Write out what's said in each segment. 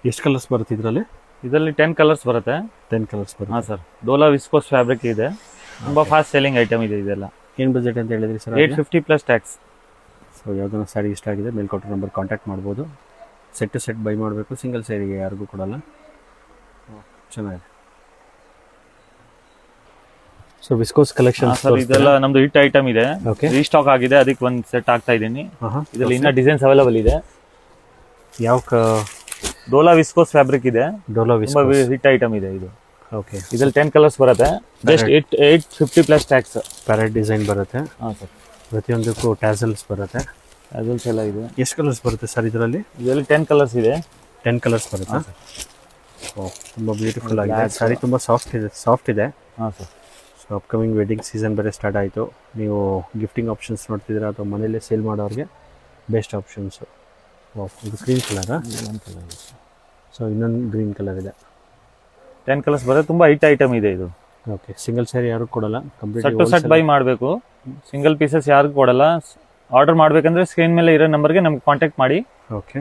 ಎಷ್ಟು ಕಲರ್ಸ್ ಬರುತ್ತೆ ಇದರಲ್ಲಿ? ಇದರಲ್ಲಿ 10 ಕಲರ್ಸ್ ಬರುತ್ತೆ. 10 ಕಲರ್ಸ್ ಬರುತ್ತೆ. ಹಾಂ ಸರ್. ಡೋಲಾ ವಿಸ್ಕೋಸ್ ಫ್ಯಾಬ್ರಿಕ್ ಇದೆ, ತುಂಬ ಫಾಸ್ಟ್ ಸೆಲ್ಲಿಂಗ್ ಐಟಮ್ ಇದೆ ಇದೆಲ್ಲ. ಏನು ಬಜೆಟ್ ಅಂತ ಹೇಳಿದ್ರಿ ಸರ್? 850 plus tax. ಸೊ ಯಾವುದನ್ನ ಸ್ಯಾರಿ ಇಷ್ಟ ಆಗಿದೆ ಮೇಲ್ಕೊಟ್ಟರೆ ನಂಬರ್ ಕಾಂಟ್ಯಾಕ್ಟ್ ಮಾಡ್ಬೋದು. ಸೆಟ್ ಟು ಸೆಟ್ ಬೈ ಮಾಡಬೇಕು, ಸಿಂಗಲ್ ಸ್ಯಾರಿಗೆ ಯಾರಿಗೂ ಕೊಡಲ್ಲ. ಚೆನ್ನಾಗಿದೆ. ಸೊ ವಿಸ್ಕೋಸ್ ಕಲೆಕ್ಷನ್ ಸರ್, ಇದೆಲ್ಲ ನಮ್ದು ಹಿಟ್ ಐಟಮ್ ಇದೆ, ಓಕೆ, ರೀಸ್ಟಾಕ್ ಆಗಿದೆ, ಅದಕ್ಕೆ ಒಂದು ಸೆಟ್ ಆಗ್ತಾ ಇದ್ದೀನಿ. ಹಾಂ, ಇದರಲ್ಲಿ ಇನ್ನೂ ಡಿಸೈನ್ಸ್ ಅವೈಲೇಬಲ್ ಇದೆ. ಯಾವ ಡೋಲಾ ವಿಸ್ಕೋಸ್ ಫ್ಯಾಬ್ರಿಕ್ ಇದೆ, ಡೋಲಾ ತುಂಬಾ ವಿಸ್ಕೋಸ್. ಹಿಟ್ ಐಟಮ್ ಇದೆ ಇದು. ಓಕೆ, ಇದರಲ್ಲಿ 10 ಕಲರ್ಸ್ ಬರುತ್ತೆ, just 850 plus tax. Parrot design ಬರುತ್ತೆ. ಹಾಂ ಸರ್. ಪ್ರತಿಯೊಂದಕ್ಕೂ ಟ್ಯಾಸಲ್ಸ್ ಬರುತ್ತೆ. ಅದಲ್ಸ್ ಎಲ್ಲ ಇದೆ. ಎಷ್ಟು ಕಲರ್ಸ್ ಬರುತ್ತೆ ಸರ್ ಇದರಲ್ಲಿ? ಇದರಲ್ಲಿ 10 ಕಲರ್ಸ್ ಇದೆ. 10 ಕಲರ್ಸ್ ಬರುತ್ತೆ. ಓ, ತುಂಬ ಬ್ಯೂಟಿಫುಲ್ ಆಗಿದೆ ಸ್ಯಾರಿ, ತುಂಬ ಸಾಫ್ಟ್ ಇದೆ. ಹಾಂ sir. So upcoming wedding season ಬೇರೆ ಸ್ಟಾರ್ಟ್ ಆಯಿತು. ನೀವು ಗಿಫ್ಟಿಂಗ್ ಆಪ್ಷನ್ಸ್ ನೋಡ್ತಿದ್ದೀರಾ ಅಥವಾ ಮನೇಲೇ ಸೇಲ್ ಮಾಡೋರಿಗೆ ಬೆಸ್ಟ್ ಆಪ್ಷನ್ಸು. ಓ, ಇದು ಗ್ರೀನ್ ಕಲರಾ? ಸೊ ಇನ್ನೊಂದು ಗ್ರೀನ್ ಕಲರ್ ಇದೆ. 10 ಕಲರ್ಸ್ ಬರುತ್ತೆ, ತುಂಬ ಹಿಟ್ ಐಟಮ್ ಇದೆ ಇದು. ಓಕೆ, ಸಿಂಗಲ್ ಸ್ಯಾರಿ ಯಾರು ಕೊಡಲ್ಲ, ಸೆಟ್ ಟು ಸೆಟ್ ಬೈ ಮಾಡಬೇಕು, ಸಿಂಗಲ್ ಪೀಸಸ್ ಯಾರಿಗೂ ಕೊಡಲ್ಲ. ಆರ್ಡರ್ ಮಾಡಬೇಕಂದ್ರೆ ಸ್ಕ್ರೀನ್ ಮೇಲೆ ಇರೋ ನಂಬರ್ಗೆ ನಮ್ಗೆ ಕಾಂಟ್ಯಾಕ್ಟ್ ಮಾಡಿ. ಓಕೆ,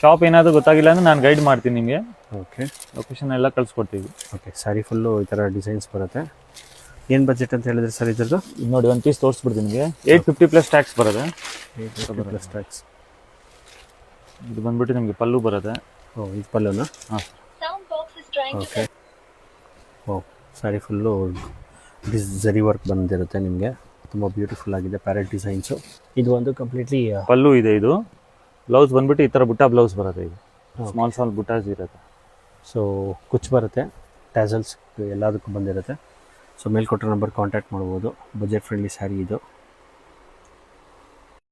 ಶಾಪ್ ಏನಾದರೂ ಗೊತ್ತಾಗಿಲ್ಲ ಅಂದ್ರೆ ನಾನು ಗೈಡ್ ಮಾಡ್ತೀನಿ ನಿಮಗೆ. ಓಕೆ, ಲೊಕೇಶನ್ ಎಲ್ಲ ಕಳಿಸ್ಕೊಡ್ತೀವಿ. ಓಕೆ. ಸ್ಯಾರಿ ಫುಲ್ಲು ಈ ಥರ ಡಿಸೈನ್ಸ್ ಬರುತ್ತೆ. ಏನು ಬಜೆಟ್ ಅಂತ ಹೇಳಿದ್ರೆ ಸರ್ ಇದ್ರದ್ದು? ಇದು ನೋಡಿ, ಒಂದು ಪೀಸ್ ತೋರಿಸ್ಬಿಡ್ತೀನಿ ನಿಮಗೆ. 850 ಪ್ಲಸ್ ಟ್ಯಾಕ್ಸ್ ಬರುತ್ತೆ. 850 ಪ್ಲಸ್ ಟ್ಯಾಕ್ಸ್. ಇದು ಬಂದ್ಬಿಟ್ಟು ನಿಮಗೆ ಪಲ್ಲು ಬರುತ್ತೆ. ಓ, ಇದು ಪಲ್ಲುನಾ? ಹಾಂ. ಓಕೆ. ಓ, ಸ್ಯಾರಿ ಫುಲ್ಲು ಜರಿ ವರ್ಕ್ ಬಂದಿರುತ್ತೆ ನಿಮಗೆ, ತುಂಬ ಬ್ಯೂಟಿಫುಲ್ ಆಗಿದೆ. Parrot designs. ಇದು ಒಂದು ಕಂಪ್ಲೀಟ್ಲಿ ಪಲ್ಲು ಇದೆ. ಇದು ಬ್ಲೌಸ್ ಬಂದ್ಬಿಟ್ಟು ಈ ಥರ ಬುಟ್ಟ ಬ್ಲೌಸ್ ಬರುತ್ತೆ. ಇದು ಸ್ಮಾಲ್ ಬುಟ್ಟಾಸ್ ಇರುತ್ತೆ. ಸೊ ಕುಚ್ಚು ಬರುತ್ತೆ, ಟ್ಯಾಸಲ್ಸ್ ಎಲ್ಲದಕ್ಕೂ ಬಂದಿರುತ್ತೆ. ಸೊ ಮೇಲ್ಕೊಟ್ಟರೆ ನಂಬರ್ ಕಾಂಟ್ಯಾಕ್ಟ್ ಮಾಡ್ಬೋದು. ಬಜೆಟ್ ಫ್ರೆಂಡ್ಲಿ ಸ್ಯಾರಿ ಇದು.